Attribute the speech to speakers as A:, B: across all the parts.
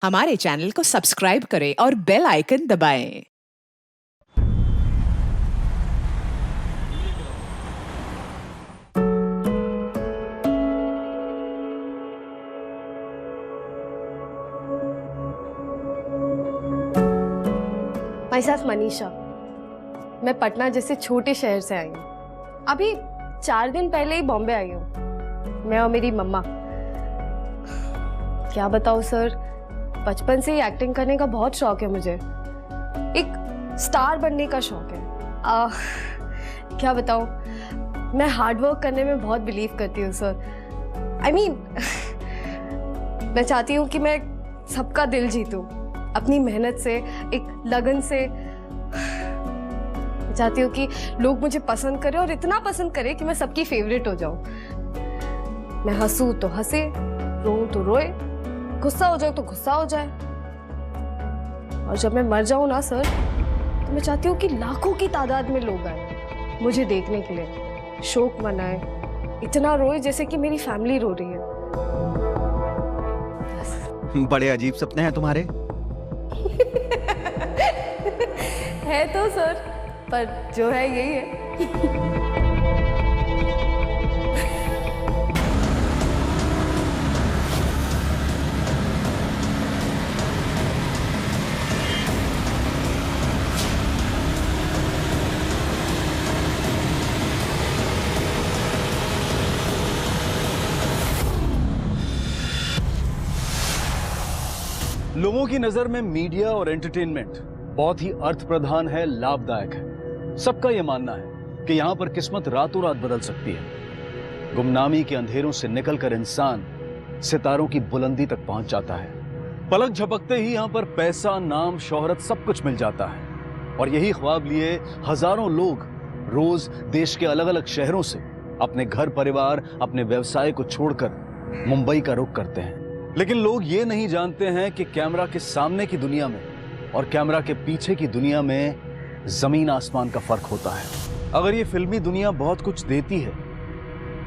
A: हमारे चैनल को सब्सक्राइब करें और बेल आइकन दबाएं।
B: My self Manisha. मैं पटना जैसे छोटे शहर से आई हूँ। अभी 4 दिन पहले ही बॉम्बे आई हूँ, मैं और मेरी मम्मा। क्या बताऊँ सर, बचपन से ही एक्टिंग करने का बहुत शौक है मुझे। एक स्टार बनने का शौक है। क्या बताऊँ, मैं हार्ड वर्क करने में बहुत बिलीव करती हूँ सर। आई मीन मैं चाहती हूँ कि मैं सबका दिल जीतूं अपनी मेहनत से, एक लगन से। चाहती हूँ कि लोग मुझे पसंद करें और इतना पसंद करें कि मैं सबकी फेवरेट हो जाऊं। मैं हंसूं तो हंसे, रोऊं तो रोए, गुस्सा हो जाऊं तो गुस्सा हो जाए। और जब मैं मर जाऊं ना सर, तो मैं चाहती हूँ कि लाखों की तादाद में लोग आए मुझे देखने के लिए, शोक मनाए, इतना रोए जैसे कि मेरी फैमिली रो रही है।
C: बड़े अजीब सपने हैं तुम्हारे।
B: है तो सर, पर जो है यही है।
D: लोगों की नजर में मीडिया और एंटरटेनमेंट बहुत ही अर्थ प्रधान है, लाभदायक है। सबका यह मानना है कि यहां पर किस्मत रातों रात बदल सकती है। गुमनामी के अंधेरों से निकलकर इंसान सितारों की बुलंदी तक पहुंच जाता है। पलक झपकते ही यहां पर पैसा, नाम, शोहरत सब कुछ मिल जाता है। और यही ख्वाब लिए हजारों लोग रोज देश के अलग अलग शहरों से अपने घर परिवार, अपने व्यवसाय को छोड़कर मुंबई का रुख करते हैं। लेकिन लोग ये नहीं जानते हैं कि कैमरा के सामने की दुनिया में और कैमरा के पीछे की दुनिया में जमीन आसमान का फर्क होता है। अगर ये फिल्मी दुनिया बहुत कुछ देती है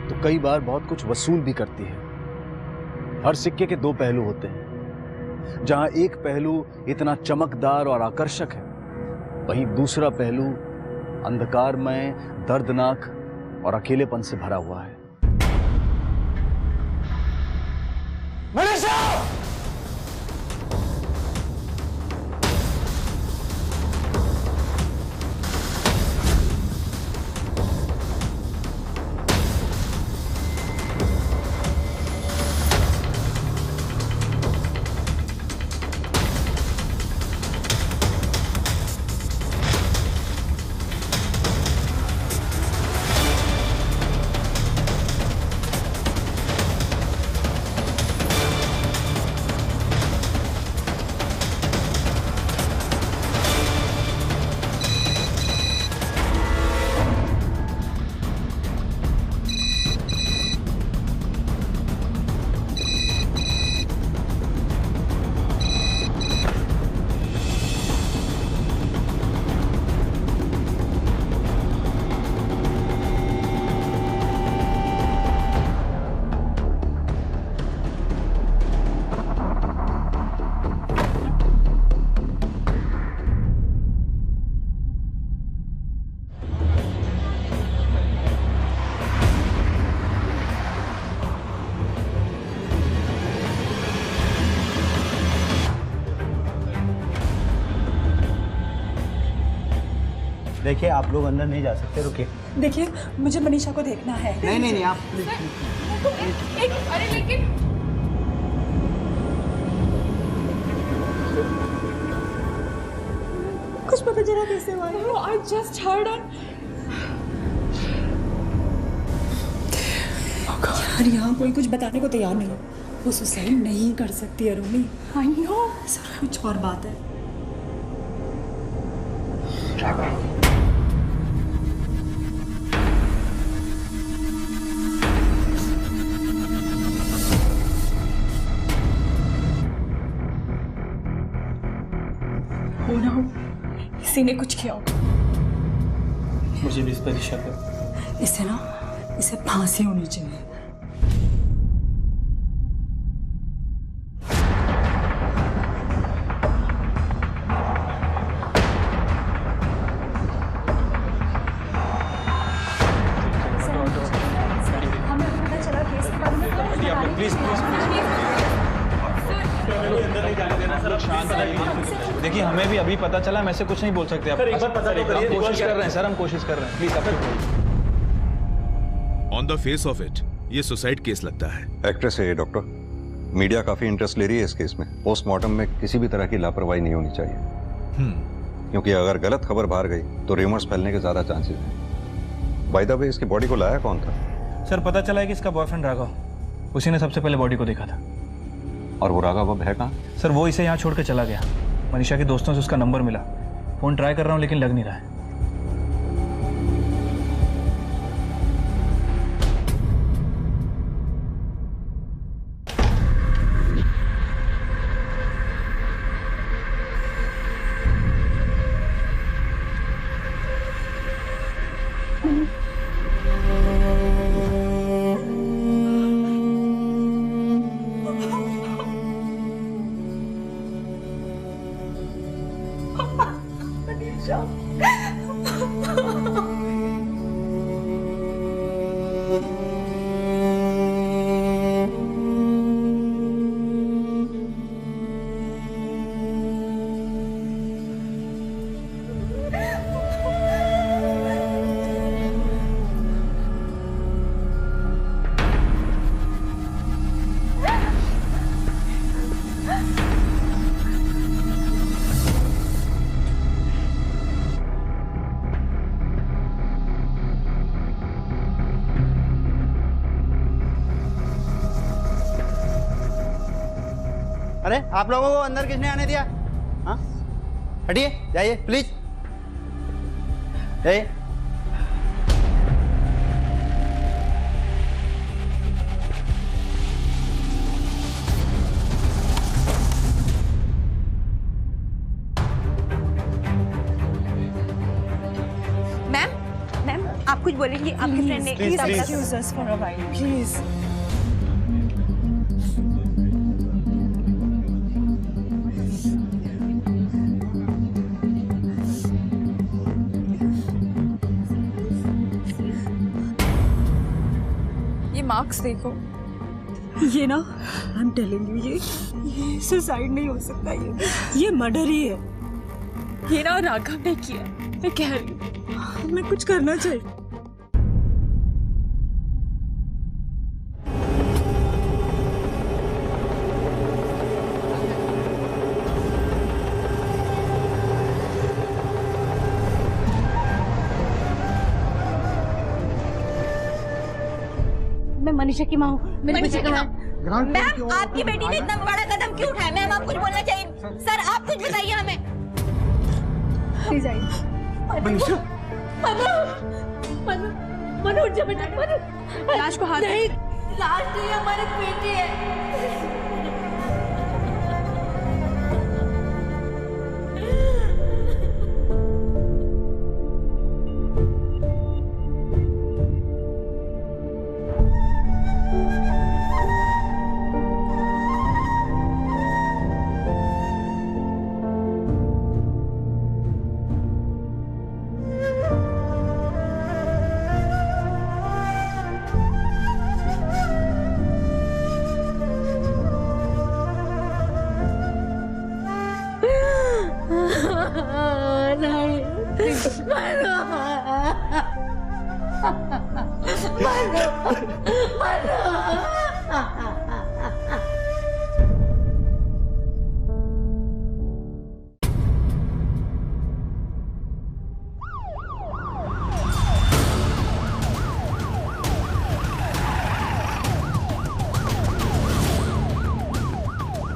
D: तो कई बार बहुत कुछ वसूल भी करती है। हर सिक्के के 2 पहलू होते हैं। जहां एक पहलू इतना चमकदार और आकर्षक है, वहीं दूसरा पहलू अंधकारमय, दर्दनाक और अकेलेपन से भरा हुआ है। मनीषा!
E: देखिए, आप लोग अंदर नहीं जा सकते, रुकिए।
F: देखिए, मुझे मनीषा को देखना है।
E: नहीं आप
B: अरे लेकिन
F: कुछ पता चला कैसे हुआ? I just heard it. यार, यहाँ कोई कुछ बताने को तैयार नहीं है। वो सुसाइड नहीं कर सकती है रोमी। I know. सर, कुछ और बात है। हो ना हो, इसी ने कुछ किया होगा।
E: मुझे भी इस पर शक है।
F: इसे फांसी होनी चाहिए।
G: शांत रहिए। देखिए हमें भी अभी पता चला, हम ऐसे कुछ नहीं बोल सकते। आप एक बार पता तो करिए। कोशिश कर रहे हैं सर, हम कोशिश कर रहे हैं, प्लीज आप चुप रहिए।
H: On the face of it ये सुसाइड केस लगता है।
I: एक्ट्रेस है ये डॉक्टर, मीडिया काफी इंटरेस्ट ले रही है इस केस में। पोस्टमार्टम में किसी भी तरह की लापरवाही नहीं होनी चाहिए, क्योंकि अगर गलत खबर बाहर गई तो र्यूमर्स फैलने के ज्यादा चांसेस हैं। बाय द वे, इसकी बॉडी को लाया कौन था?
G: सर पता चला है कि इसका बॉयफ्रेंड राघव, उसी ने सबसे पहले बॉडी को देखा था।
I: और वो राघव अब है कहाँ?
G: सर वो इसे यहाँ छोड़ के चला गया। मनीषा के दोस्तों से उसका नंबर मिला, फोन ट्राई कर रहा हूँ लेकिन लग नहीं रहा है।
E: अरे आप लोगों को अंदर किसने आने दिया? हाँ, हटिए, जाइए प्लीज, जाइए।
J: मैम आप कुछ बोलेंगी? आपकी फ्रेंड ने
F: Please excuse us for a while, please.
J: ये मार्क्स देखो।
F: ये ना, आई एम टेलिंग यू, ये सुसाइड नहीं हो सकता, ये मर्डर ही है।
J: ये ना राघव ने किया, मैं कह रही हूँ।
F: हमें कुछ करना चाहिए।
J: मैं मनीषा की माँ हूँ। मैम आपकी बेटी ने इतना बड़ा कदम क्यों उठाया? मैम आप कुछ बोलना चाहिए। सर आप कुछ बताइए हमें। प्लीज आइए।
G: मनीषा,
J: मनु उठ जा बेटा, मनु। लाश को हाथ नहीं, लाश तो ये हमारी बेटी है।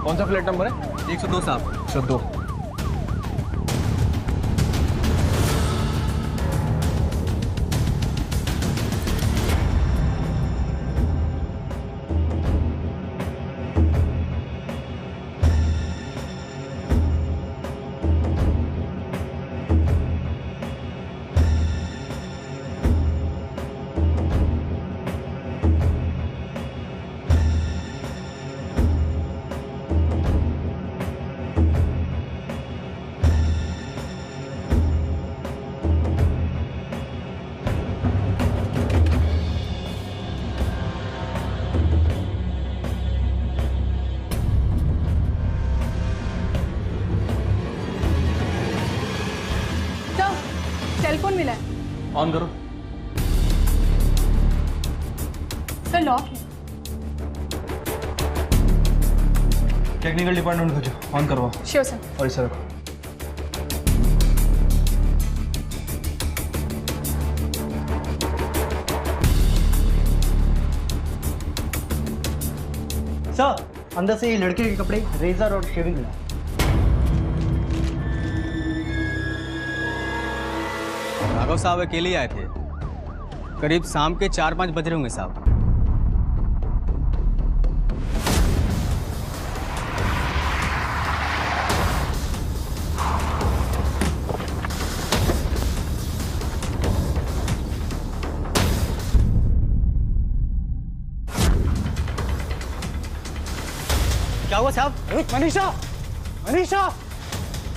G: कौन सा फ्लैट नंबर है?
C: 102 साहब।
G: 102। ऑन करो।
F: सर लॉक है।
G: टेक्निकल डिपार्टमेंट भेजो, ऑन करवाओ।
F: Sure sir.
G: और इसे रखो।
E: सर अंदर से ये लड़के के कपड़े, रेजर और शेविंग मिला।
K: राघव साहब अकेले आए थे, करीब शाम के 4-5 बज रहे होंगे साहब।
E: क्या हुआ साहब?
L: मनीषा, मनीषा,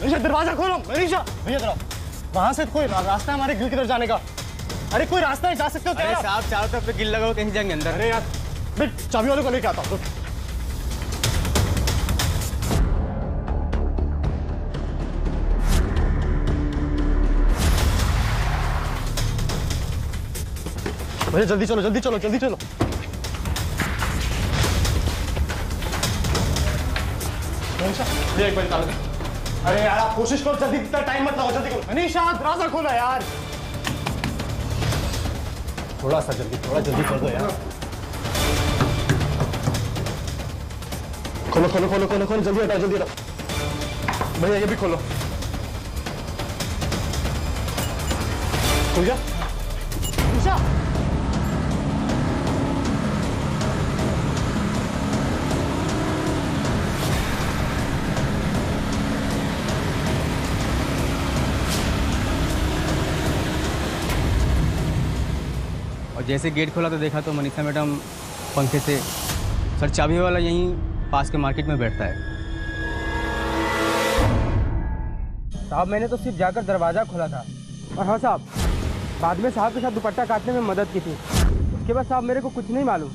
L: मनीषा दरवाजा खोलो। मनीषा भैया जरा, वहां से कोई रास्ता है हमारे घर की तरफ जाने का? अरे कोई रास्ता है, जा सकते हो क्या?
K: अरे साहब चारों तरफ पे गिल लगाओ, कहीं जाएंगे अंदर।
L: अरे यार मैं चाबी वाले को लेके आता हूँ। भैया जल्दी चलो, जल्दी चलो, जल्दी चलो। ये एक बार निकालो। अरे यार आप कोशिश करो, जल्दी, इतना टाइम मत लगाओ, जल्दी करो। मनीषा दरवाजा खोला यार, थोड़ा सा जल्दी, थोड़ा जल्दी कर दो यार। खोलो खोलो खोलो खोलो खोलो, जल्दी हटाओ, जल्दी हटाओ। भैया ये भी खोलो। खुल गया? मनीषा
K: और जैसे गेट खोला तो देखा तो मनीषा मैडम पंखे से, सर चाबी वाला यहीं पास के मार्केट में बैठता है। साहब मैंने तो सिर्फ जाकर दरवाज़ा खोला था, और हाँ साहब बाद में साहब के साथ दुपट्टा काटने में मदद की थी। उसके बाद साहब मेरे को कुछ नहीं मालूम।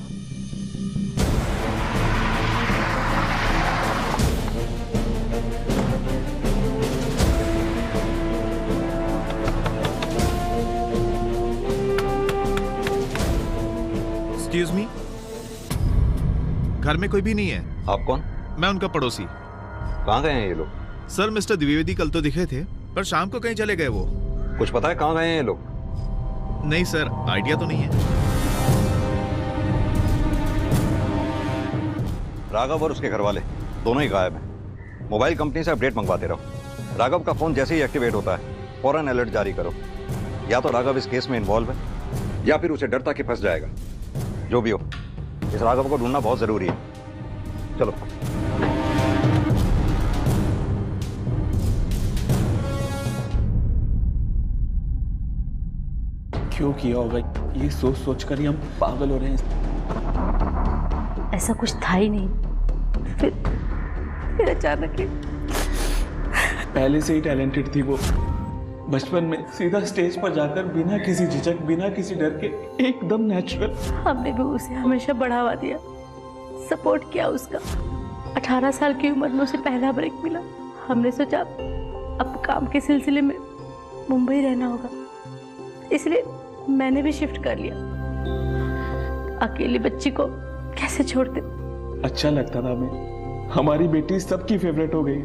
H: एक्सक्यूज मी, घर में कोई भी नहीं है।
I: आप कौन?
H: मैं उनका पड़ोसी।
I: कहाँ गए हैं ये लोग?
H: सर मिस्टर द्विवेदी कल तो दिखे थे, पर शाम को कहीं चले गए वो।
I: कुछ पता है कहाँ गए हैं ये लोग?
H: नहीं सर, आइडिया तो नहीं है।
I: राघव और उसके घर वाले दोनों ही गायब हैं। मोबाइल कंपनी से अपडेट मंगवाते रहो। राघव का फोन जैसे ही एक्टिवेट होता है फौरन अलर्ट जारी करो। या तो राघव इस केस में इन्वॉल्व है या फिर उसे डर था कि फंस जाएगा। जो भी हो, इस राघव को ढूंढना बहुत जरूरी है। चलो।
G: क्यों किया होगा ये सोच सोच कर ही हम पागल हो रहे हैं।
J: ऐसा कुछ था ही नहीं, फिर अचानक ही।
G: पहले से ही टैलेंटेड थी वो। बचपन में सीधा स्टेज पर जाकर बिना किसी झिझक, बिना किसी डर के एकदम नेचुरल।
J: हमने भी उसे हमेशा बढ़ावा दिया, सपोर्ट किया उसका। 18 साल की उम्र में उसे पहला ब्रेक मिला। हमने सोचा अब काम के सिलसिले में मुंबई रहना होगा, इसलिए मैंने भी शिफ्ट कर लिया। अकेली बच्ची को कैसे छोड़ते।
G: अच्छा लगता था हमें, हमारी बेटी सबकी फेवरेट हो गई।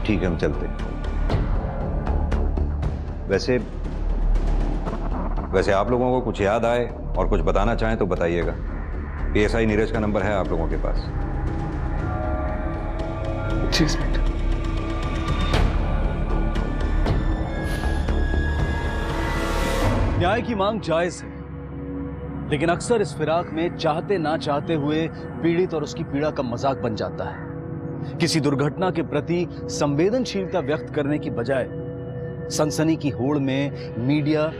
I: ठीक है, हम चलते हैं। वैसे आप लोगों को कुछ याद आए और कुछ बताना चाहें तो बताइएगा। PSI नीरज का नंबर है आप लोगों के पास।
G: जी इंस्पेक्टर।
D: न्याय की मांग जायज है, लेकिन अक्सर इस फिराक में चाहते ना चाहते हुए पीड़ित और उसकी पीड़ा का मजाक बन जाता है। किसी दुर्घटना के प्रति संवेदनशीलता व्यक्त करने की बजाय सनसनी की होड़ में मीडिया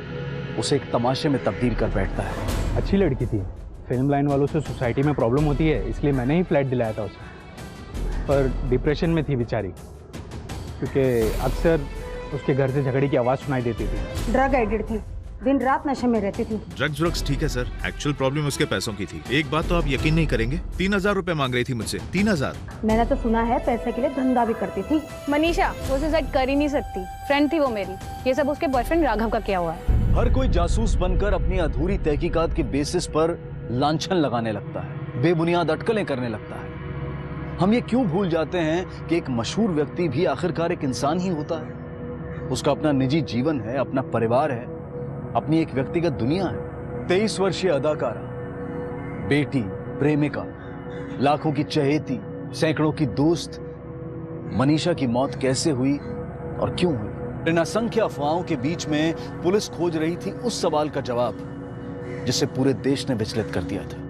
D: उसे एक तमाशे में तब्दील कर बैठता है।
M: अच्छी लड़की थी, फिल्म लाइन वालों से सोसाइटी में प्रॉब्लम होती है, इसलिए मैंने ही फ्लैट दिलाया था उसे। पर डिप्रेशन में थी बेचारी, क्योंकि अक्सर उसके घर से झगड़े की आवाज़ सुनाई देती थी।
F: ड्रग एडिक्ट थी, दिन रात नशे में रहती थी।
H: ड्रग्स ठीक है सर, एक्चुअल प्रॉब्लम उसके पैसों की थी। एक बात तो आप यकीन नहीं करेंगे, 3000 रुपए मांग रही थी मुझसे। 3000।
F: मैंने तो सुना है पैसे के लिए धंधा भी करती थी।
B: मनीषा वो सुसाइड कर ही नहीं सकती, फ्रेंड थी वो मेरी। ये सब उसके बॉयफ्रेंड राघव का किया हुआ है।
D: हर कोई जासूस बनकर अपनी अधूरी तहकीकात के बेसिस पर लांछन लगाने लगता है, बेबुनियाद अटकलें करने लगता है। हम ये क्यों भूल जाते हैं कि एक मशहूर व्यक्ति भी आखिरकार एक इंसान ही होता है। उसका अपना निजी जीवन है, अपना परिवार है, अपनी एक व्यक्तिगत दुनिया है। 23 वर्षीय अदाकारा, बेटी, प्रेमिका, लाखों की चहेती, सैकड़ों की दोस्त, मनीषा की मौत कैसे हुई और क्यों हुई? इन असंख्य अफवाहों के बीच में पुलिस खोज रही थी उस सवाल का जवाब जिसे पूरे देश ने विचलित कर दिया था।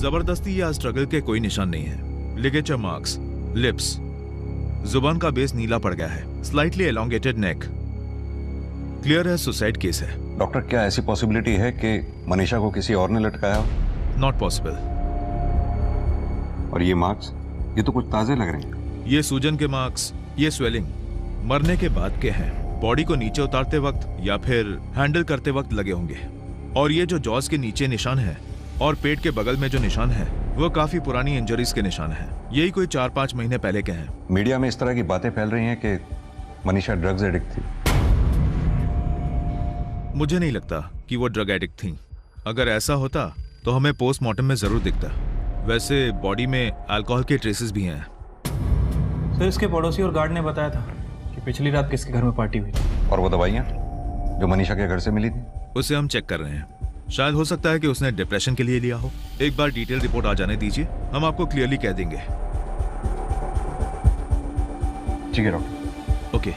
H: जबरदस्ती या स्ट्रगल के कोई निशान नहीं है। लिगेचर मार्क्स, लिप्स, जुबान का बेस नीला पड़ गया है, स्लाइटली एलोंगेटेड नेक। क्लियर है सुसाइड केस है।
I: डॉक्टर, क्या ऐसी पॉसिबिलिटी है कि मनीषा को किसी और ने लटकाया हो?
H: Not possible.
I: और ये मार्क्स, ये तो कुछ ताजे लग रहे हैं।
H: ये सूजन के मार्क्स, ये स्वेलिंग मरने के बाद के हैं। बॉडी को नीचे उतारते वक्त या फिर हैंडल करते वक्त लगे होंगे। और ये जो जॉज के नीचे निशान है और पेट के बगल में जो निशान है वो काफी पुरानी इंजरीज के निशान हैं। यही कोई 4-5 महीने पहले के हैं।
I: मीडिया में इस तरह की बातें फैल रही हैं कि मनीषा ड्रग्स एडिक्ट थी।
H: मुझे नहीं लगता कि वो ड्रग एडिक्ट थी। अगर ऐसा होता तो हमें पोस्टमार्टम में जरूर दिखता। वैसे बॉडी में अल्कोहल के ट्रेसेस भी हैं।
M: सर, इसके पड़ोसी और गार्ड ने बताया था कि पिछली रात किसके घर में पार्टी हुई थी।
I: और वो दवाइयाँ जो मनीषा के घर से मिली थी,
H: उसे हम चेक कर रहे हैं। शायद हो सकता है कि उसने डिप्रेशन के लिए लिया हो। एक बार डिटेल रिपोर्ट आ जाने दीजिए, हम आपको क्लियरली कह देंगे।
I: ठीक है डॉक्टर।
H: ओके।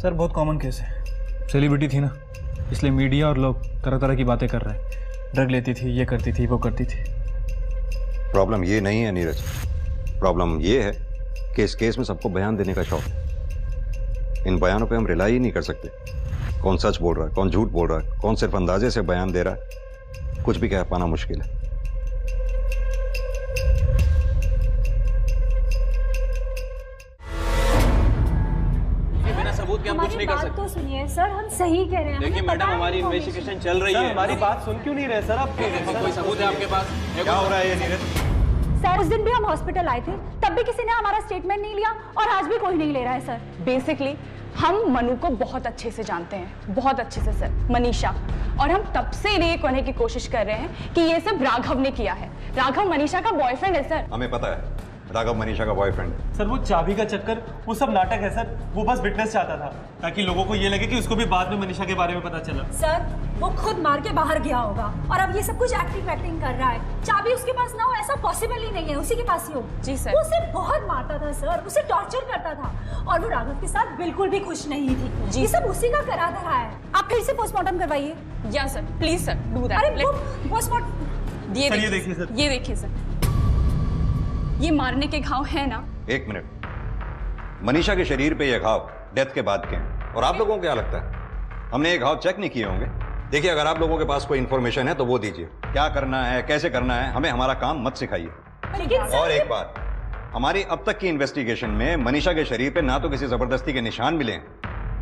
M: सर, बहुत कॉमन केस है। सेलिब्रिटी थी ना, इसलिए मीडिया और लोग तरह तरह की बातें कर रहे हैं। ड्रग लेती थी, ये करती थी, वो करती थी।
I: प्रॉब्लम ये नहीं है नीरज, प्रॉब्लम ये है कि इस केस में सबको बयान देने का शौक है। इन बयानों पे हम रिलाई ही नहीं कर सकते। कौन सच बोल रहा है, कौन झूठ बोल रहा है, कौन सिर्फ अंदाजे से बयान दे रहा है, कुछ भी कह पाना मुश्किल है।
K: बिना सबूत के हम कुछ नहीं कर सकते।
F: तो सुनिए सर, हम सही कह रहे हैं।
K: देखिए मैडम, हमारी इन्वेस्टिगेशन चल रही है। हमारी बात सुन क्यों नहीं रहे सर आप? कोई सबूत है आपके पास? क्या हो रहा है ये नीरज?
F: सर, उस दिन भी हम हॉस्पिटल आए थे, तब भी किसी ने हमारा स्टेटमेंट नहीं लिया और आज भी कोई नहीं ले रहा है सर।
N: बेसिकली हम मनु को बहुत अच्छे से जानते हैं, बहुत अच्छे से सर, मनीषा। और हम तब से ये कहने की कोशिश कर रहे हैं कि ये सब राघव ने किया है। राघव मनीषा का बॉयफ्रेंड है सर।
I: हमें पता है राघव मनीषा का बॉयफ्रेंड।
K: सर, वो चाबी का चक्कर, वो सब नाटक है सर। वो बस विटनेस चाहता था ताकि लोगों को ये लगे कि उसको भी बाद में मनीषा के बारे में पता चला।
F: सर, वो खुद मार के बाहर गया होगा और अब ये सब कुछ एक्टिंग कर रहा है। चाबी उसके पास ना हो ऐसा पॉसिबल ही नहीं है, उसी के पास ही हो।
N: जी सर।
F: वो उसे बहुत मारता था सर, उसे टॉर्चर करता था और वो राघव के साथ बिल्कुल भी खुश नहीं थी।
N: जी।
F: ये सब उसी का करा धरा है। आप फिर से पोस्टमार्टम करवाइए।
N: या sir, please sir, do that.
F: अरे पोस्टमार्टम,
N: ये देखिए सर, ये देखिए सर, ये मारने के घाव है ना?
I: एक मिनट, मनीषा के शरीर पे ये घाव डेथ के बाद के हैं और आप लोगों को क्या लगता है हमने ये घाव चेक नहीं किए होंगे? देखिए, अगर आप लोगों के पास कोई इंफॉर्मेशन है तो वो दीजिए। क्या करना है, कैसे करना है, हमें हमारा काम मत सिखाइए। और एक बात, हमारी अब तक की इन्वेस्टिगेशन में मनीषा के शरीर पे ना तो किसी जबरदस्ती के निशान मिले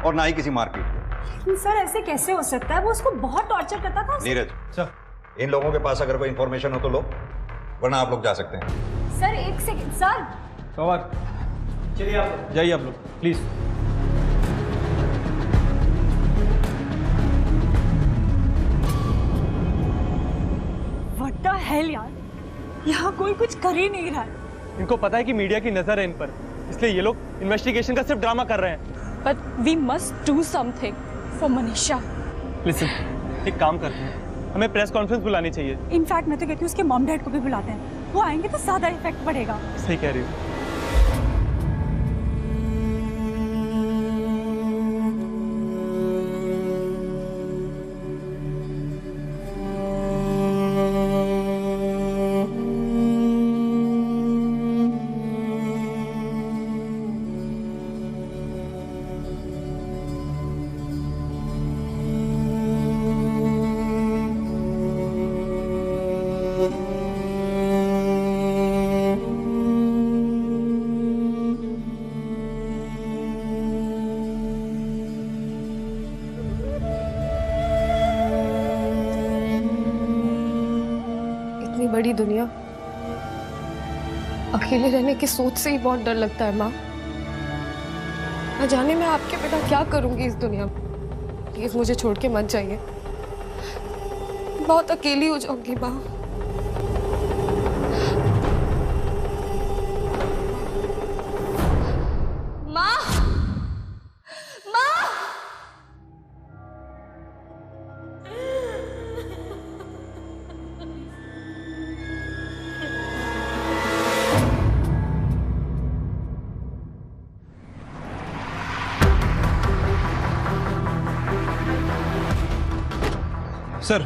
I: और ना ही किसी मारपीट के।
F: लेकिन सर ऐसे कैसे हो सकता है? वो उसको बहुत टॉर्चर करता था।
I: नीरज सर, इन लोगों के पास अगर कोई इंफॉर्मेशन हो तो लो, वरना आप लोग जा सकते हैं।
F: सर एक सेकंड सर।
K: कवर, चलिए आप जाइए, आप लोग प्लीज।
F: व्हाट द हेल यार, यहाँ कोई कुछ कर ही नहीं रहा है।
K: इनको पता है कि मीडिया की नजर है इन पर, इसलिए ये लोग इन्वेस्टिगेशन का सिर्फ ड्रामा कर रहे हैं।
N: But we must do something for Manisha.
K: Listen, एक काम करते हैं, हमें प्रेस कॉन्फ्रेंस बुलानी चाहिए।
F: इनफैक्ट मैं तो कहती हूँ उसके मॉम डैड को भी बुलाते हैं, वो आएंगे तो ज्यादा इफेक्ट पड़ेगा।
K: सही कह रही हो।
B: बड़ी दुनिया, अकेले रहने की सोच से ही बहुत डर लगता है माँ। न जाने मैं आपके बिना क्या करूंगी इस दुनिया में। प्लीज मुझे छोड़ के मत जाइए, बहुत अकेली हो जाऊंगी माँ।
M: सर,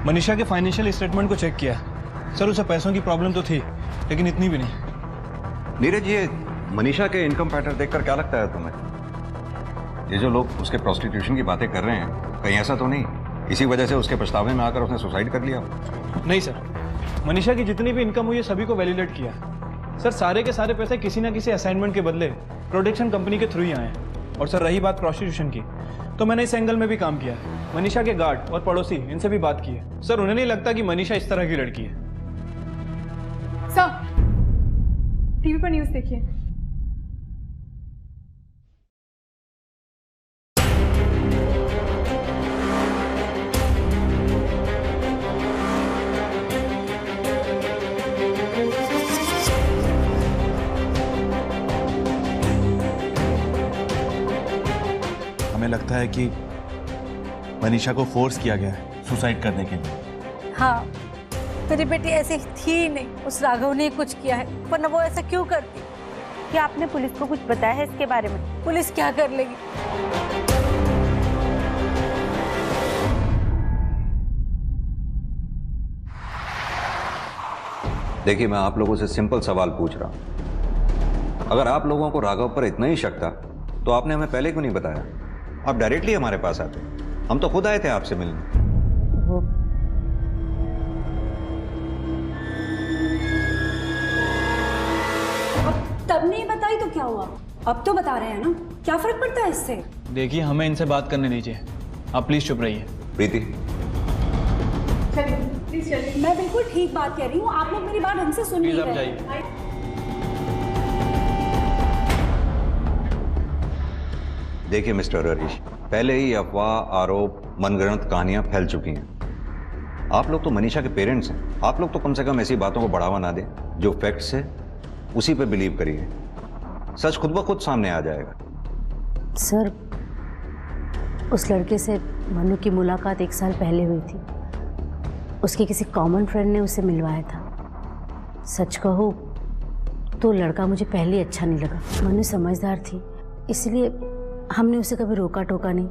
M: मनीषा के फाइनेंशियल स्टेटमेंट को चेक किया। सर, उसे पैसों की प्रॉब्लम तो थी, लेकिन इतनी भी नहीं।
I: नीरज, ये मनीषा के इनकम पैटर्न देखकर क्या लगता है तुम्हें? ये जो लोग उसके प्रोस्टिट्यूशन की बातें कर रहे हैं, कहीं ऐसा तो नहीं इसी वजह से उसके पछतावे में आकर उसने सुसाइड कर लिया?
M: नहीं सर, मनीषा की जितनी भी इनकम हुई है सभी को वैलिडेट किया। सर, सारे के सारे पैसे किसी ना किसी असाइनमेंट के बदले प्रोटेक्शन कंपनी के थ्रू ही आए हैं। और सर, रही बात प्रोस्टिट्यूशन की, तो मैंने इस एंगल में भी काम किया है। मनीषा के गार्ड और पड़ोसी, इनसे भी बात की है। सर, उन्हें नहीं लगता कि मनीषा इस तरह की लड़की है।
F: सर, टीवी पर न्यूज़ देखिए।
O: हमें लगता है कि मनीषा को फोर्स किया गया है सुसाइड करने के लिए।
J: हाँ, मेरी बेटी ऐसी थी ही नहीं, उस राघव ने कुछ किया है, वरना वो ऐसा क्यों करती? क्या आपने पुलिस को कुछ बताया है इसके बारे में? पुलिस क्या कर लेगी?
I: देखिए, मैं आप लोगों से सिंपल सवाल पूछ रहा हूं। अगर आप लोगों को राघव पर इतना ही शक था तो आपने हमें पहले क्यों नहीं बताया? आप डायरेक्टली हमारे पास आते, हम तो खुद आए थे आपसे मिलने।
J: वो
F: तब नहीं बताई तो क्या हुआ, अब तो बता रहे हैं ना, क्या फर्क पड़ता है इससे?
M: देखिए, हमें इनसे बात करने दीजिए, आप प्लीज चुप रहिए।
I: प्रीति,
F: चलिए प्लीज चलिए। मैं बिल्कुल ठीक बात कह रही हूँ, आप लोग मेरी बात ढंग से सुन नहीं
M: प्लीज आप
F: रहे।
M: जाइए।
I: देखिए मिस्टर हरीश, पहले ही अफवाह, आरोप, मनगढ़ंत कहानियां फैल चुकी हैं। आप लोग तो मनीषा के पेरेंट्स हैं, आप लोग तो कम से कम ऐसी बातों को बढ़ावा ना दें। जो फैक्ट्स है उसी पे बिलीव करिए, सच खुद ब खुद सामने आ जाएगा।
J: सर, उस लड़के से मनु की मुलाकात 1 साल पहले हुई थी। उसके किसी कॉमन फ्रेंड ने उसे मिलवाया था। सच कहूँ तो लड़का मुझे पहले ही अच्छा नहीं लगा। मनु समझदार थी, इसलिए हमने उसे कभी रोका टोका नहीं,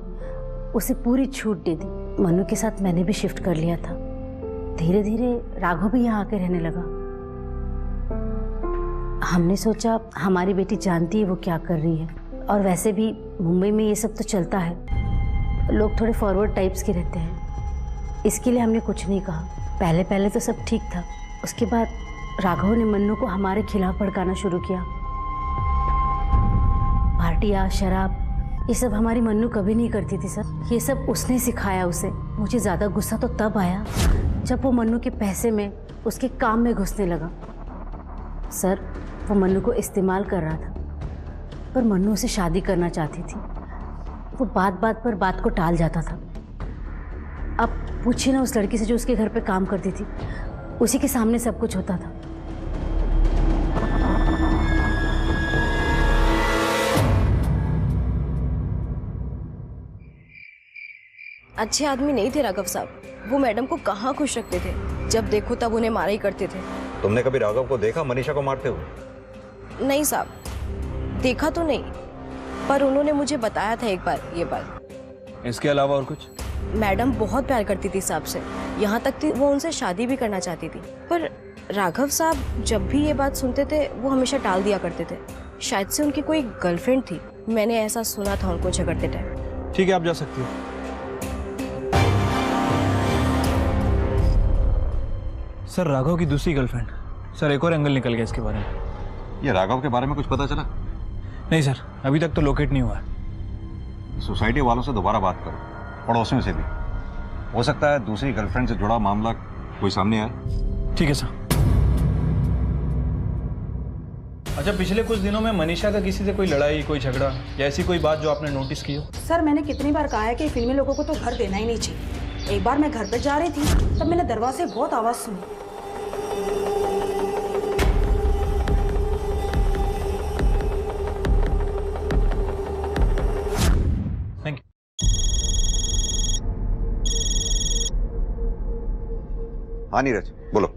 J: उसे पूरी छूट दे दी। मनु के साथ मैंने भी शिफ्ट कर लिया था। धीरे धीरे राघव भी यहाँ आके रहने लगा। हमने सोचा हमारी बेटी जानती है वो क्या कर रही है, और वैसे भी मुंबई में ये सब तो चलता है, लोग थोड़े फॉरवर्ड टाइप्स के रहते हैं, इसके लिए हमने कुछ नहीं कहा। पहले पहले तो सब ठीक था, उसके बाद राघव ने मन्नू को हमारे खिलाफ भड़काना शुरू किया। पार्टियाँ, शराब, ये सब हमारी मन्नू कभी नहीं करती थी सर, ये सब उसने सिखाया उसे। मुझे ज़्यादा गुस्सा तो तब आया जब वो मन्नू के पैसे में, उसके काम में घुसने लगा। सर, वो मन्नू को इस्तेमाल कर रहा था, पर मन्नू उसे शादी करना चाहती थी। वो बात बात पर बात को टाल जाता था। अब पूछिए ना उस लड़की से जो उसके घर पे काम करती थी, उसी के सामने सब कुछ होता था।
B: अच्छे आदमी नहीं थे राघव साहब, वो मैडम को कहाँ खुश रखते थे, जब देखो तब उन्हें मारा ही करते थे।
I: तुमने कभी राघव को देखा मनीषा को मारते हुए?
B: नहीं साहब, देखा तो नहीं, पर उन्होंने मुझे बताया था एक बार ये बात।
M: इसके अलावा और कुछ?
B: मैडम बहुत प्यार करती थी साहब से, यहाँ तक कि वो उनसे शादी भी करना चाहती थी, पर राघव साहब जब भी ये बात सुनते थे वो हमेशा टाल दिया करते थे। शायद से उनकी कोई गर्लफ्रेंड थी, मैंने ऐसा सुना था उनको झगड़ते टाइम।
M: ठीक है, आप जा सकती हो। सर, राघव की दूसरी गर्लफ्रेंड। सर, एक और एंगल निकल गया इसके बारे में।
I: ये राघव के बारे में कुछ पता चला?
M: नहीं सर, अभी तक तो लोकेट नहीं हुआ।
I: सोसाइटी वालों से दोबारा बात करो, पड़ोसियों से भी। हो सकता है दूसरी गर्लफ्रेंड से जुड़ा मामला कोई सामने आए।
M: ठीक है सर। अच्छा, पिछले कुछ दिनों में मनीषा का किसी से कोई लड़ाई, कोई झगड़ा या ऐसी कोई बात जो आपने नोटिस की हो?
F: सर मैंने कितनी बार कहा है कि फिल्मी लोगों को तो घर देना ही नहीं चाहिए। एक बार मैं घर पे जा रही थी, तब मैंने दरवाजे से बहुत आवाज सुनी।
M: Thank you.
I: हाँ नीरज, बोलो।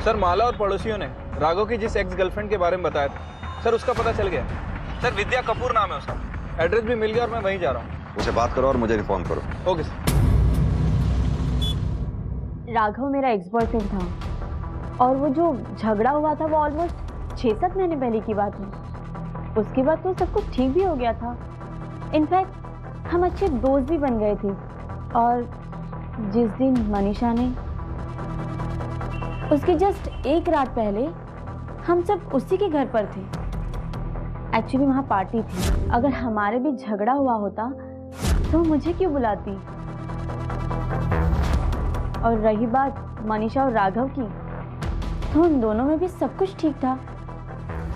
M: सर, माला और पड़ोसियों ने राघव की जिस एक्स गर्लफ्रेंड के बारे में बताया था सर, उसका पता चल गया। सर, विद्या कपूर नाम है उसका। एड्रेस भी मिल गया और मैं वहीं जा रहा हूँ।
I: उसे बात करो और मुझे इन्फॉर्म करो।
M: Okay sir.
J: राघव मेरा एक्स बॉयफ्रेंड था और वो जो झगड़ा हुआ था वो ऑलमोस्ट 6-7 महीने पहले की बात है। उसके बाद तो सब कुछ ठीक भी हो गया था। इनफैक्ट हम अच्छे दोस्त भी बन गए थे। और जिस दिन मनीषा ने, उसके जस्ट एक रात पहले हम सब उसी के घर पर थे। एक्चुअली वहाँ पार्टी थी। अगर हमारे भी झगड़ा हुआ होता तो मुझे क्यों बुलाती? और रही बात मनीषा और राघव की, तो उन दोनों में भी सब कुछ ठीक था,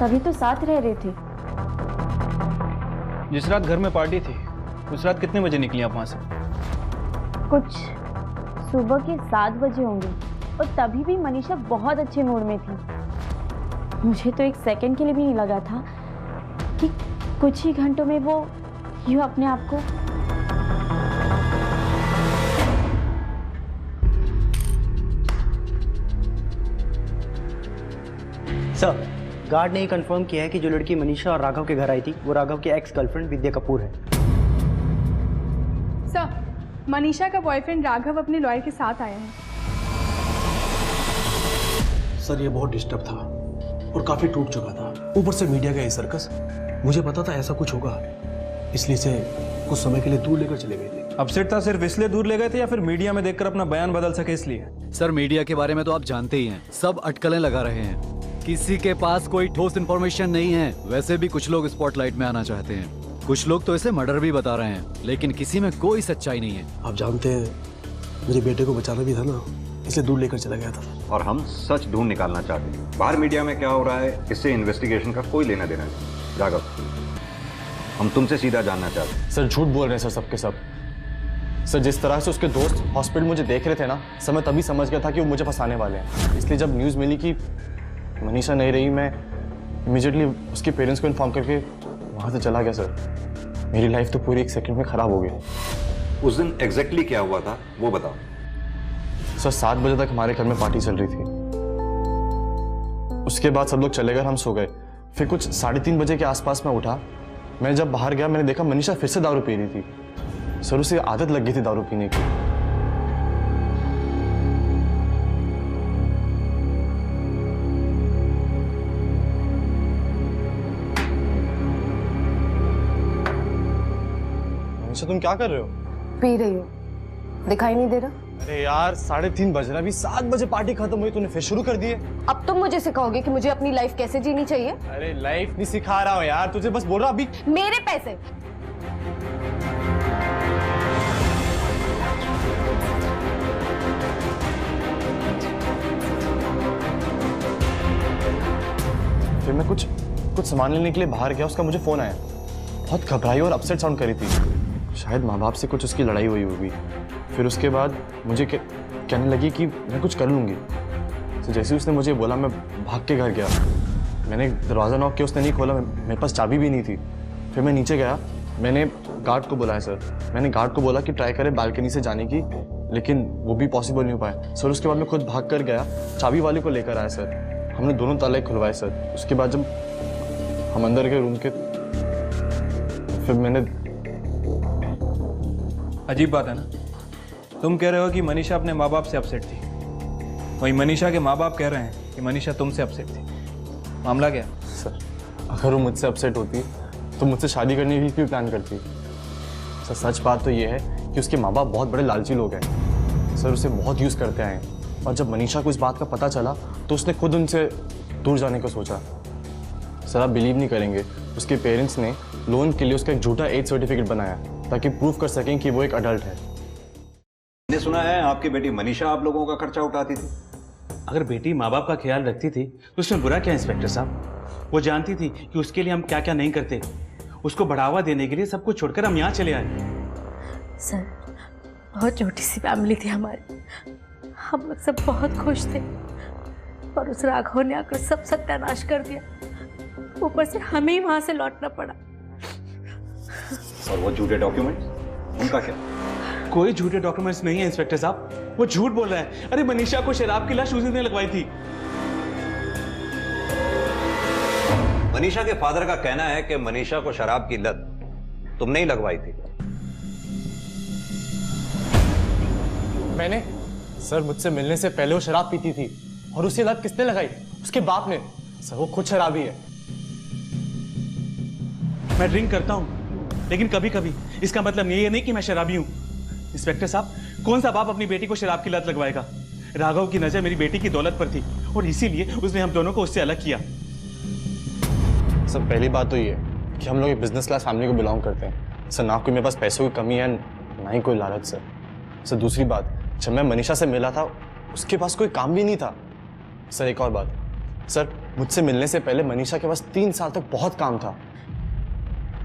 J: तभी तो साथ रह रहे थे।
M: जिस रात घर में पार्टी थी, उस रात कितने बजे निकली आप वहाँ से?
J: कुछ सुबह के 7 बजे होंगे और तभी भी मनीषा बहुत अच्छे मूड में थी। मुझे तो एक सेकंड के लिए भी नहीं लगा था कि कुछ ही घंटों में वो यूं अपने आप को।
K: सर, गार्ड ने ये कंफर्म किया है कि जो लड़की मनीषा और राघव के घर आई थी वो राघव की एक्स गर्लफ्रेंड विद्या कपूर है।
P: सर, मनीषा का बॉयफ्रेंड राघव अपने लॉयर के साथ आया है।
O: सर, ये बहुत डिस्टर्ब था और काफी टूट चुका था। ऊपर से मीडिया का ये सर्कस, मुझे पता था ऐसा कुछ होगा, इसलिए से कुछ समय के लिए दूर लेकर चले गए थे।
M: अपसेट था सिर्फ इसलिए दूर ले गए थे या फिर मीडिया में देखकर अपना बयान बदल सके इसलिए?
Q: सर, मीडिया के बारे में तो आप जानते ही हैं, सब अटकलें लगा रहे हैं। किसी के पास कोई ठोस इन्फॉर्मेशन नहीं है। वैसे भी कुछ लोग स्पॉटलाइट में आना चाहते हैं, कुछ लोग तो इसे मर्डर भी बता रहे हैं, लेकिन किसी में कोई सच्चाई नहीं है।
O: आप जानते हैं, मेरे बेटे को बचाना भी था ना, इसे दूर लेकर चला गया था।
I: और हम सच ढूंढ निकालना चाहते हैं। बाहर मीडिया में क्या हो रहा है, इससे इन्वेस्टिगेशन का कोई लेना देना नहीं। राघव, हम तुमसे सीधा जानना चाहते हैं।
L: सर, झूठ बोल रहे हैं सर सबके सब। सर, जिस तरह से उसके दोस्त हॉस्पिटल मुझे देख रहे थे ना, सर मैं तभी समझ गया था कि वो मुझे फंसाने वाले हैं। इसलिए जब न्यूज़ मिली कि मनीषा नहीं रही, मैं इमीडिएटली उसके पेरेंट्स को इन्फॉर्म करके वहाँ से चला गया। सर, मेरी लाइफ तो पूरी एक सेकंड में ख़राब हो गई।
I: उस दिन एग्जैक्टली क्या हुआ था वो बताओ।
L: सर, 7 बजे तक हमारे घर में पार्टी चल रही थी। उसके बाद सब लोग चले गए, हम सो गए। फिर कुछ 3:30 बजे के आसपास मैं उठा। मैं जब बाहर गया, मैंने देखा मनीषा फिर से दारू पी रही थी। सर, उसे आदत लग गई थी दारू पीने की। मनीषा, तुम क्या कर रहे हो?
B: पी रही हो, दिखाई नहीं दे रहा?
L: अरे यार, 3:30 बज रहा, अभी 7 बजे पार्टी खत्म हुई, तूने फिर शुरू कर दिए।
B: अब तुम मुझे सिखाओगे कि मुझे अपनी लाइफ कैसे जीनी चाहिए?
L: अरे लाइफ नहीं सिखा रहा हूँ यार, तुझे बस बोल रहा अभी।
B: मेरे पैसे
L: फिर मैं कुछ सामान लेने के लिए बाहर गया, उसका मुझे फोन आया। बहुत घबराई और अपसेट साउंड करी थी। शायद माँ बाप से कुछ उसकी लड़ाई हुई होगी। फिर उसके बाद मुझे कहने लगी कि मैं कुछ कर लूँगी। तो जैसे उसने मुझे बोला, मैं भाग के घर गया। मैंने दरवाज़ा नॉक किया, उसने नहीं खोला। मेरे पास चाबी भी नहीं थी। फिर मैं नीचे गया, मैंने गार्ड को बुलाया। सर, मैंने गार्ड को बोला कि ट्राई करे बालकनी से जाने की, लेकिन वो भी पॉसिबल नहीं हो पाया। सर, उसके बाद मैं खुद भाग कर गया, चाबी वाले को लेकर आया। सर, हमने दोनों ताले खुलवाए। सर, उसके बाद जब हम अंदर के रूम के, फिर मैंने।
M: अजीब बात है ना, तुम कह रहे हो कि मनीषा अपने माँ बाप से अपसेट थी, वही मनीषा के माँ बाप कह रहे हैं कि मनीषा तुमसे अपसेट थी। मामला क्या?
L: सर, अगर वो मुझसे अपसेट होती तो मुझसे शादी करने की क्यों प्लान करती? सर, सच बात तो ये है कि उसके माँ बाप बहुत बड़े लालची लोग हैं। सर, उसे बहुत यूज़ करते आए हैं, और जब मनीषा को इस बात का पता चला तो उसने खुद उनसे दूर जाने का सोचा। सर, आप बिलीव नहीं करेंगे, उसके पेरेंट्स ने लोन के लिए उसका एक झूठा एज सर्टिफिकेट बनाया ताकि प्रूव कर सकें कि वो एक अडल्ट है।
I: मैंने सुना है आपकी बेटी मनीषा आप लोगों का खर्चा उठाती थी,
M: अगर बेटी माँ बाप का ख्याल रखती थी तो उसमें बुरा क्या इंस्पेक्टर साहब? वो जानती थी कि उसके लिए हम क्या क्या नहीं करते। उसको बढ़ावा देने के लिए सब कुछ छोड़कर हम यहाँ चले आए।
J: सर, बहुत छोटी सी फैमिली थी हमारी, हम लोग सब बहुत खुश थे और उस राघव ने आकर सब सत्यानाश कर दिया। ऊपर से हमें ही वहां से लौटना पड़ा।
I: और वो झूठे डॉक्यूमेंट्स, उनका क्या?
M: कोई झूठे डॉक्यूमेंट्स नहीं है इंस्पेक्टर साहब, वो झूठ बोल रहा है। अरे मनीषा को शराब की लाश उसी ने लगवाई थी।
I: मनीषा के फादर का कहना है कि मनीषा को शराब की लत तुमने ही लगवाई थी।
L: मैंने? सर, मुझसे मिलने से पहले वो शराब पीती थी। और उसी लत किसने लगाई? उसके बाप ने। सर, वो खुद शराबी है।
M: मैं ड्रिंक करता हूं, लेकिन कभी कभी। इसका मतलब ये नहीं कि मैं शराबी हूं। इंस्पेक्टर साहब, कौन सा बाप अपनी बेटी को शराब की लत लगवाएगा? राघव की नजर मेरी बेटी की दौलत पर थी और इसीलिए उसने हम दोनों को उससे अलग किया।
L: सर, पहली बात तो ये है कि हम लोग एक बिजनेस क्लास फैमिली को बिलोंग करते हैं। सर, ना कोई मेरे पास पैसों की कमी है, ना ही कोई लालच। सर, दूसरी बात, जब मैं मनीषा से मिला था उसके पास कोई काम भी नहीं था। सर, एक और बात, सर, मुझसे मिलने से पहले मनीषा के पास 3 साल तक बहुत काम था।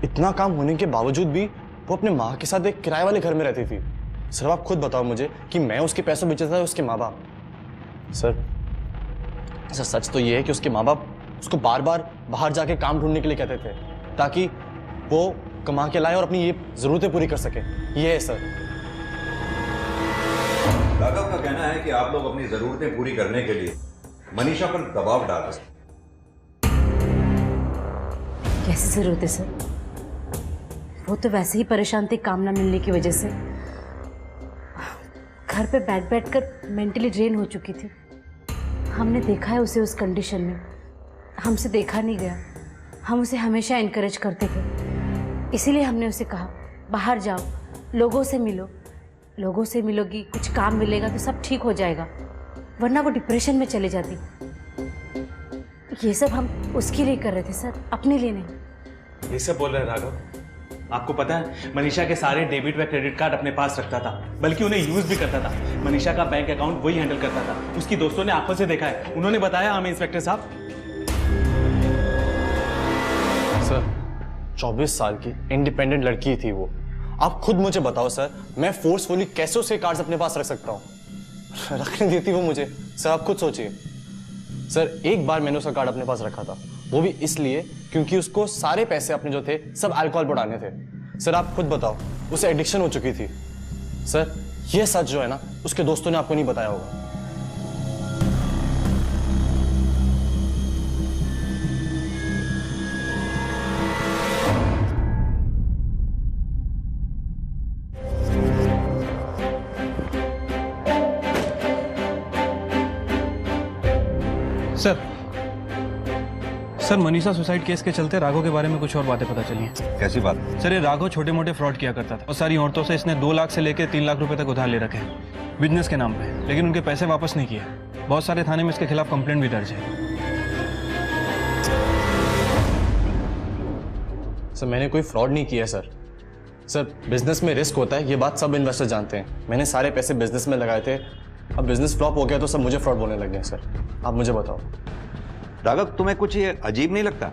L: इतना काम होने के बावजूद भी वो अपने माँ के साथ एक किराए वाले घर में रहती थी। सर, आप खुद बताओ मुझे कि मैं उसके पैसों बेचता था उसके माँ बाप। सर, सच तो ये है कि उसके माँ बाप उसको बार बार बाहर जाके काम ढूंढने के लिए कहते थे ताकि वो कमा के लाए और अपनी ये जरूरतें पूरी कर सके। ये है सर।
I: राघव का कहना है कि आप लोग अपनी जरूरतें पूरी करने के लिए मनीषा पर दबाव डाल रहे हैं।
J: कैसी जरूरत है सर? वो तो वैसे ही परेशान थी काम ना मिलने की वजह से। घर पे बैठ बैठ कर मेंटली ड्रेन हो चुकी थी। हमने देखा है उसे उस कंडीशन में, हमसे देखा नहीं गया। हम उसे हमेशा इनकरेज करते थे, इसीलिए हमने उसे कहा बाहर जाओ, लोगों से मिलो। लोगों से मिलोगी, कुछ काम मिलेगा तो सब ठीक हो जाएगा, वरना वो डिप्रेशन में चले जाती। ये सब हम उसके लिए कर रहे थे सर, अपने लिए नहीं।
M: ये सब बोल रहे हैं राघव? आपको पता है मनीषा के सारे डेबिट व क्रेडिट कार्ड अपने पास रखता था, बल्कि उन्हें यूज भी करता था। मनीषा का बैंक अकाउंट वही हैंडल करता था। उसकी दोस्तों ने आंखों से देखा है, उन्होंने बताया हमें इंस्पेक्टर साहब।
L: सर, 24 साल की इंडिपेंडेंट लड़की थी वो। आप खुद मुझे बताओ सर, मैं फोर्सफुली कैसे उसके कार्ड्स अपने पास रख सकता हूँ? रखने देती वो मुझे? सर, आप खुद सोचिए। सर, एक बार मैंने उसका कार्ड अपने पास रखा था, वो भी इसलिए क्योंकि उसको सारे पैसे अपने जो थे सब अल्कोहल पर डालने थे। सर, आप खुद बताओ, उसे एडिक्शन हो चुकी थी। सर, ये सच जो है ना, उसके दोस्तों ने आपको नहीं बताया होगा।
M: सर, मनीषा सुसाइड केस के चलते राघव के बारे में कुछ और बातें पता चली हैं।
I: कैसी बात?
M: सर, ये राघव छोटे मोटे फ्रॉड किया करता था और सारी औरतों से इसने 2 लाख से लेकर 3 लाख रुपए तक उधार ले रखे हैं बिजनेस के नाम पे, लेकिन उनके पैसे वापस नहीं किए। बहुत सारे थाने में इसके खिलाफ कंप्लेंट भी दर्ज है।
L: सर, मैंने कोई फ्रॉड नहीं किया सर। सर, बिजनेस में रिस्क होता है, ये बात सब इन्वेस्टर जानते हैं। मैंने सारे पैसे बिजनेस में लगाए थे, अब बिजनेस फ्लॉप हो गया तो सब मुझे फ्रॉड बोलने लग गए। सर, आप मुझे बताओ।
I: राघव, तुम्हें कुछ ये अजीब नहीं लगता?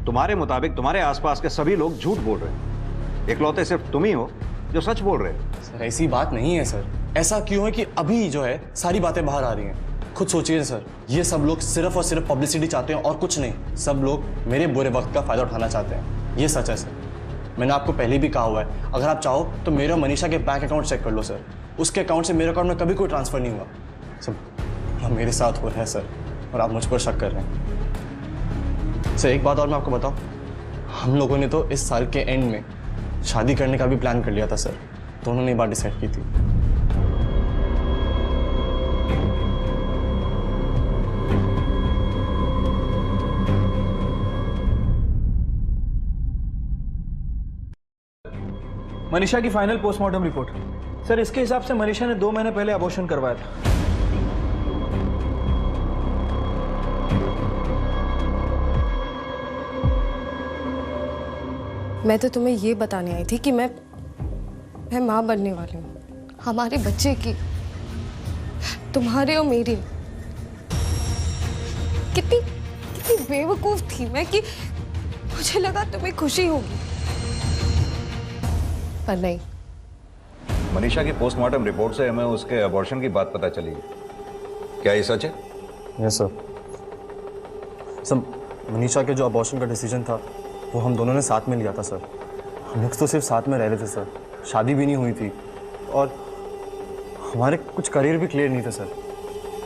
I: तुम्हारे मुताबिक तुम्हारे आसपास के सभी लोग झूठ बोल रहे हैं, इकलौते सिर्फ तुम ही हो जो सच बोल रहे हो।
L: सर, ऐसी बात नहीं है सर। ऐसा क्यों है कि अभी जो है सारी बातें बाहर आ रही हैं? खुद सोचिए सर, ये सब लोग सिर्फ और सिर्फ पब्लिसिटी चाहते हैं और कुछ नहीं। सब लोग मेरे बुरे वक्त का फायदा उठाना चाहते हैं, ये सच है सर। मैंने आपको पहले भी कहा हुआ है, अगर आप चाहो तो मेरे और मनीषा के बैंक अकाउंट चेक कर लो सर। उसके अकाउंट से मेरे अकाउंट में कभी कोई ट्रांसफर नहीं हुआ। सब मेरे साथ हो रहा है सर, और आप मुझ पर शक कर रहे हैं। सर, एक बात और मैं आपको बताऊं, हम लोगों ने तो इस साल के एंड में शादी करने का भी प्लान कर लिया था सर। दोनों ने बात डिसाइड की थी।
M: मनीषा की फाइनल पोस्टमार्टम रिपोर्ट। सर, इसके हिसाब से मनीषा ने 2 महीने पहले अबॉर्शन करवाया था।
B: मैं तो तुम्हें ये बताने आई थी कि मैं माँ बनने वाली हूँ, हमारे बच्चे की, तुम्हारे और मेरी। कितनी कितनी बेवकूफ थी मैं कि मुझे लगा तुम्हें खुशी होगी, पर नहीं।
I: मनीषा की पोस्टमार्टम रिपोर्ट से हमें उसके अबॉर्शन की बात पता चली है, क्या ये सच है?
L: Yes sir. मनीषा के जो अबॉर्शन का डिसीजन था वो हम दोनों ने साथ में लिया था सर। हम लोग तो सिर्फ साथ में रह रहे थे सर, शादी भी नहीं हुई थी और हमारे कुछ करियर भी क्लियर नहीं थे सर,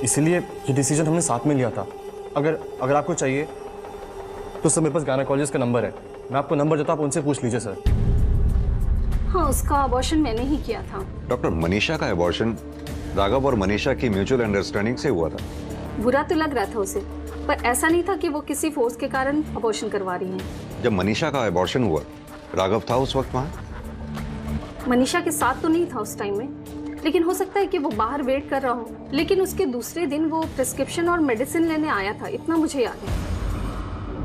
L: इसलिए ये डिसीजन हमने साथ में लिया था। अगर आपको चाहिए तो सर मेरे पास गायनेकोलॉजिस्ट का नंबर है, मैं आपको नंबर देता हूं, आप उनसे पूछ लीजिए सर।
F: हाँ, उसका अबॉर्शन मैंने ही किया था।
I: डॉक्टर, मनीषा का अबॉर्शन राघव और मनीषा की म्यूचुअल अंडरस्टैंडिंग से हुआ था।
F: बुरा तो लग रहा था उसे, पर ऐसा नहीं था कि वो किसी फोर्स के कारण अबॉर्शन करवा रही है।
I: जब मनीषा का अबॉर्शन हुआ, राघव था उस वक्त वहां?
F: मनीषा के साथ तो नहीं था उस टाइम में, लेकिन हो सकता है कि वो बाहर वेट कर रहा हो। लेकिन उसके दूसरे दिन वो प्रिस्क्रिप्शन और मेडिसिन लेने आया था, इतना मुझे याद है।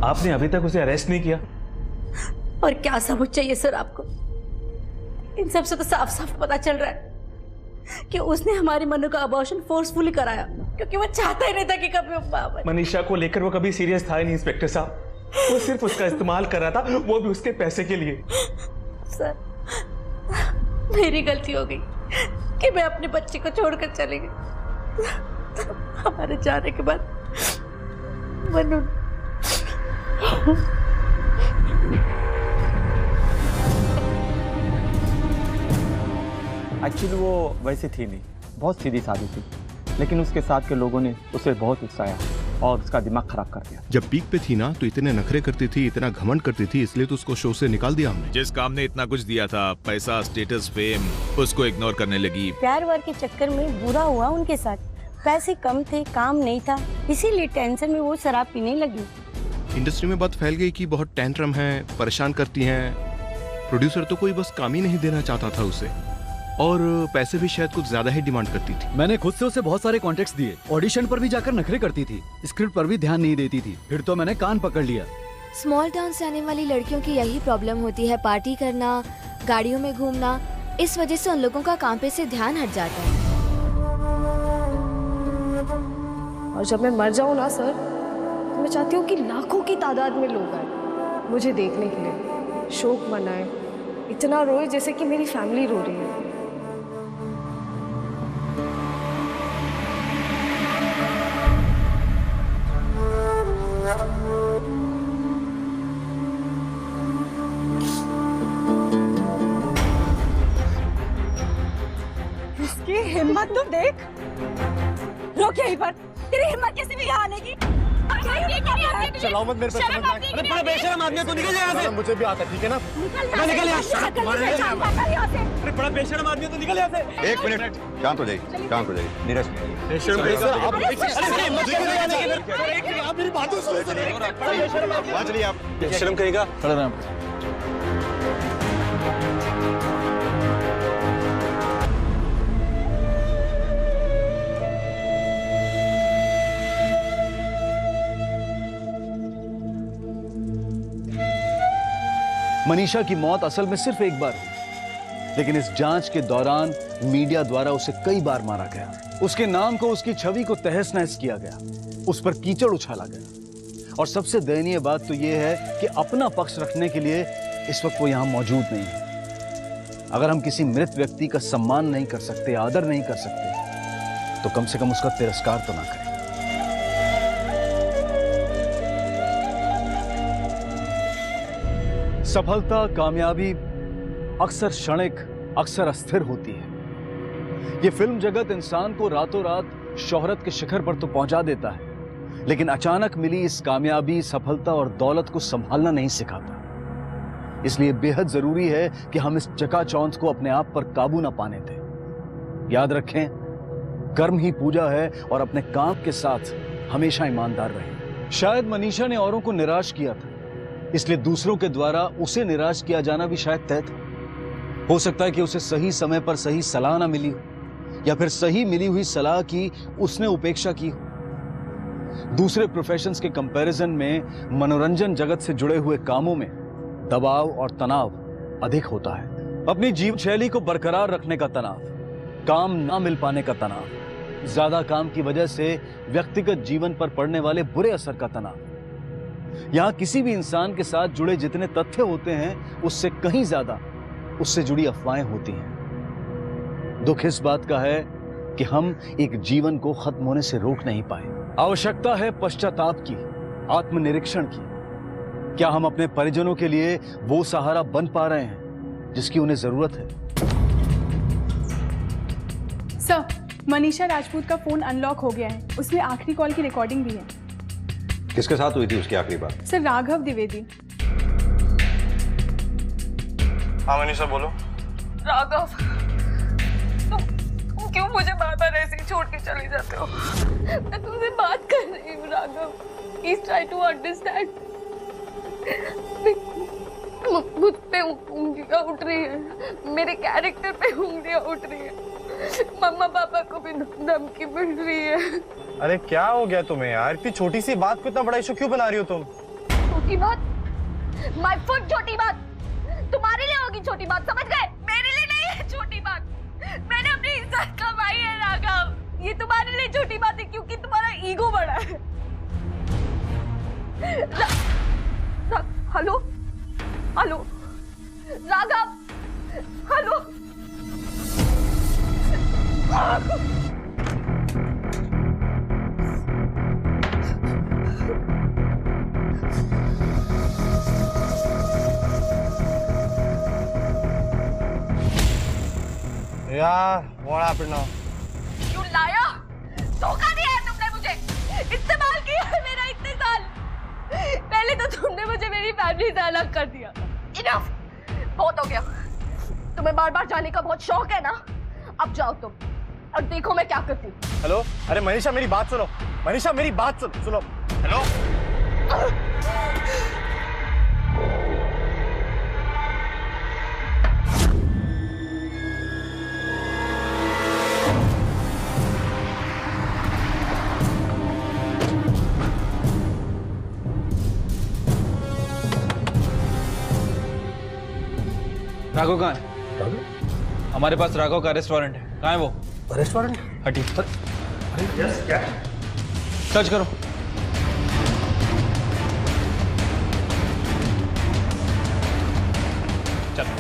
M: आपने अभी तक उसे अरेस्ट नहीं किया?
J: और क्या सबूत चाहिए सर आपको? इन सब से तो साफ साफ पता चल रहा है कि उसने हमारे मनु का अबॉर्शन फोर्सफुली कराया, क्योंकि वो चाहता ही नहीं था कि कभी वो बाप आए।
M: मनीषा को लेकर वो कभी सीरियस था ही नहीं इंस्पेक्टर साहब, वो सिर्फ उसका इस्तेमाल कर रहा था, वो भी उसके पैसे के लिए।
J: सर, मेरी गलती हो गई कि मैं अपने बच्चे को छोड़कर चली गई। हमारे जाने के बाद मनु
K: एक्चुअली वो वैसी थी नहीं, बहुत सीधी सादी थी, लेकिन उसके साथ के लोगों ने उसे बहुत उकसाया और उसका दिमाग खराब कर दिया।
O: जब पीक पे थी ना तो इतने नखरे करती थी, इतना घमंड करती थी, इसलिए तो उसको शो से निकाल दिया हमने।
H: जिस काम ने इतना कुछ दिया था, पैसा, स्टेटस, फेम, उसको इग्नोर करने लगी।
R: प्यार वार के चक्कर में बुरा हुआ उनके साथ, पैसे कम थे, काम नहीं था, इसीलिए टेंशन में वो शराब पीने लगी।
O: इंडस्ट्री में बात फैल गई कि बहुत टेंट्रम है, परेशान करती हैं। प्रोड्यूसर तो कोई बस काम ही नहीं देना चाहता था उसे, और पैसे भी शायद कुछ ज्यादा ही डिमांड करती थी।
Q: मैंने खुद से उसे बहुत सारे कॉन्टेक्ट्स दिए, ऑडिशन पर भी जाकर नखरे करती थी, स्क्रिप्ट पर भी ध्यान नहीं देती थी, फिर तो मैंने कान पकड़ लिया।
S: स्मॉल टाउन से आने वाली लड़कियों की यही प्रॉब्लम होती है, पार्टी करना, गाड़ियों में घूमना, इस वजह से उन लोगों का काम पे से ध्यान हट जाता है।
B: और जब मैं मर जाऊं ना सर, तो मैं चाहती हूँ कि लाखों की तादाद में लोग आए मुझे देखने के लिए, शोक मनाए, इतना रोए जैसे कि मेरी फैमिली रो रही है।
F: इसकी हिम्मत तो देख। रुक यहीं पर, तेरी हिम्मत कैसे भी यहाँ आने की?
L: चलाओ मत मेरे पे, समझ में। अरे बड़ा बेशरम आदमी है, तू निकल यहाँ से। मुझे भी आता, ठीक है ना? निकल यहाँ से। अरे बड़ा बेशरम आदमी है, तू निकल यहाँ से।
I: 1 मिनट, शांत हो जाइए, शांत हो जाइए, नीरज।
L: बेशरम आप मेरी बात तो सुनो।
I: चलिए आप।
L: बेशरम कहेगा, खड़ा रहा।
D: मनीषा की मौत असल में सिर्फ एक बार हुई, लेकिन इस जांच के दौरान मीडिया द्वारा उसे कई बार मारा गया। उसके नाम को, उसकी छवि को तहस नहस किया गया, उस पर कीचड़ उछाला गया। और सबसे दयनीय बात तो यह है कि अपना पक्ष रखने के लिए इस वक्त वो यहां मौजूद नहीं है। अगर हम किसी मृत व्यक्ति का सम्मान नहीं कर सकते, आदर नहीं कर सकते, तो कम से कम उसका तिरस्कार तो ना करें। सफलता, कामयाबी अक्सर क्षणिक, अक्सर अस्थिर होती है। ये फिल्म जगत इंसान को रातों रात शोहरत के शिखर पर तो पहुंचा देता है, लेकिन अचानक मिली इस कामयाबी, सफलता और दौलत को संभालना नहीं सिखाता। इसलिए बेहद जरूरी है कि हम इस चकाचौंध को अपने आप पर काबू ना पाने दें। याद रखें, कर्म ही पूजा है और अपने काम के साथ हमेशा ईमानदार रहें। शायद मनीषा ने औरों को निराश किया था, इसलिए दूसरों के द्वारा उसे निराश किया जाना भी शायद तय था। हो सकता है कि उसे सही समय पर सही सलाह ना मिली हो, या फिर सही मिली हुई सलाह की उसने उपेक्षा की हो। दूसरे प्रोफेशंस के कंपैरिजन में मनोरंजन जगत से जुड़े हुए कामों में दबाव और तनाव अधिक होता है। अपनी जीवन शैली को बरकरार रखने का तनाव, काम ना मिल पाने का तनाव, ज्यादा काम की वजह से व्यक्तिगत जीवन पर पड़ने वाले बुरे असर का तनाव। यहां किसी भी इंसान के साथ जुड़े जितने तथ्य होते हैं उससे कहीं ज्यादा उससे जुड़ी अफवाहें होती हैं। दुख इस बात का है कि हम एक जीवन को खत्म होने से रोक नहीं पाए। आवश्यकता है पश्चाताप की, आत्मनिरीक्षण की। क्या हम अपने परिजनों के लिए वो सहारा बन पा रहे हैं जिसकी उन्हें जरूरत है?
P: सर, मनीषा राजपूत का फोन अनलॉक हो गया है। उसमें आखिरी कॉल की रिकॉर्डिंग भी है।
I: किसके साथ हुई थी उसकी आखिरी बात?
P: सर, राघव द्विवेदी।
L: हाँ मनीषा बोलो।
N: राघव, तुम क्यों मुझे बार बार ऐसे ही छोड़ के चले जाते हो? मैं तुमसे बात कर रही हूँ Raghav, please try to understand. मुझ पे उंगलियां उठ रही है, मेरे कैरेक्टर पे उंगलियां उठ रही है, मम्मा पापा को भी धमकी मिल रही है।
L: अरे क्या हो गया तुम्हें यार? इतनी छोटी सी बात को इतना बड़ा इशू क्यों बना रही हो तुम?
N: छोटी बात? माय फुट छोटी बात? तुम्हारे लिए होगी छोटी बात, समझ गए? मेरे लिए नहीं है छोटी बात। मैंने अपनी इज्जत कमाई है राघव, ये तुम्हारे लिए छोटी बात है क्योंकि तुम्हारा ईगो बड़ा है। Hello hello Raghav, hello.
L: यार what happened now?
N: You liar! धोखा दिया है तुमने मुझे, इस्तेमाल किया है मेरा इतने साल। पहले तो तुमने मुझे मेरी फैमिली से अलग कर दिया। Enough! बहुत हो गया। तुम्हें बार बार जाने का बहुत शौक है ना? अब जाओ तुम और देखो मैं क्या करती हूँ।
L: हेलो, अरे मनीषा मेरी बात सुनो। मनीषा मेरी बात सुनो। हेलो।
M: राघव कहाँ है? हमारे पास राघव का रेस्टोरेंट है। कहाँ है वो?
O: रेस्टोरेंट?
M: हटी।
O: अरे यस, क्या?
M: सर्च करो। चलो।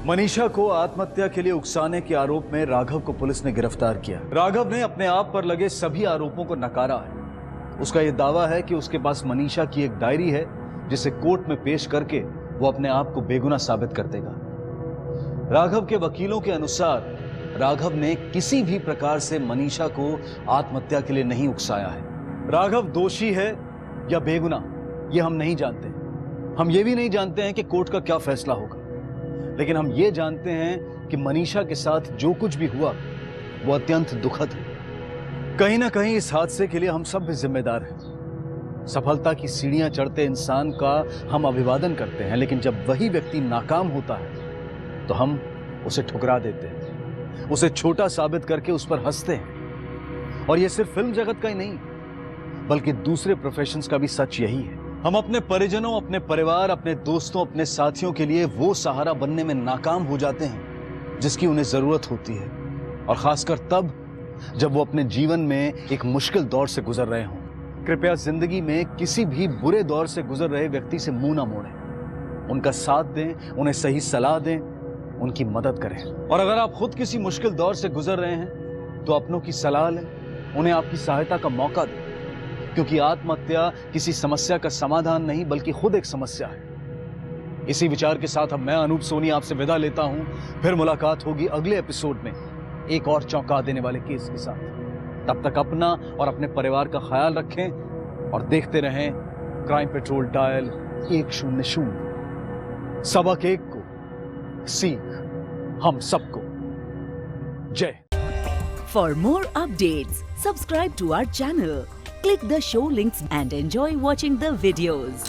D: मनीषा को आत्महत्या के लिए उकसाने के आरोप में राघव को पुलिस ने गिरफ्तार किया। राघव ने अपने आप पर लगे सभी आरोपों को नकारा है। उसका यह दावा है कि उसके पास मनीषा की एक डायरी है जिसे कोर्ट में पेश करके वो अपने आप को बेगुनाह साबित कर देगा। राघव के वकीलों के अनुसार राघव ने किसी भी प्रकार से मनीषा को आत्महत्या के लिए नहीं उकसाया है। राघव दोषी है या बेगुनाह ये हम नहीं जानते। हम ये भी नहीं जानते हैं कि कोर्ट का क्या फैसला होगा, लेकिन हम ये जानते हैं कि मनीषा के साथ जो कुछ भी हुआ वो अत्यंत दुखद है। कहीं ना कहीं इस हादसे के लिए हम सब भी जिम्मेदार हैं। सफलता की सीढ़ियां चढ़ते इंसान का हम अभिवादन करते हैं, लेकिन जब वही व्यक्ति नाकाम होता है तो हम उसे ठुकरा देते हैं, उसे छोटा साबित करके उस पर हंसते हैं। और ये सिर्फ फिल्म जगत का ही नहीं बल्कि दूसरे प्रोफेशंस का भी सच यही है। हम अपने परिजनों, अपने परिवार, अपने दोस्तों, अपने साथियों के लिए वो सहारा बनने में नाकाम हो जाते हैं जिसकी उन्हें जरूरत होती है। और खासकर तब जब वो अपने जीवन में एक मुश्किल दौर से गुजर रहे हों। कृपया जिंदगी में किसी भी बुरे दौर से गुजर रहे व्यक्ति से मुंह ना मोड़ें, उनका साथ दें, उन्हें सही सलाह दें, उनकी मदद करें। और अगर आप खुद किसी मुश्किल दौर से गुजर रहे हैं तो अपनों की सलाह लें, उन्हें आपकी सहायता का मौका दें, क्योंकि आत्महत्या किसी समस्या का समाधान नहीं बल्कि खुद एक समस्या है। इसी विचार के साथ अब मैं अनूप सोनी आपसे विदा लेता हूं। फिर मुलाकात होगी अगले एपिसोड में एक और चौंका देने वाले केस के साथ। तब तक अपना और अपने परिवार का ख्याल रखें और देखते रहें क्राइम पेट्रोल डायल 100। सबक एक को, सीख हम सबको। जय।
T: For more updates, subscribe to our channel, click the show links and enjoy watching the videos.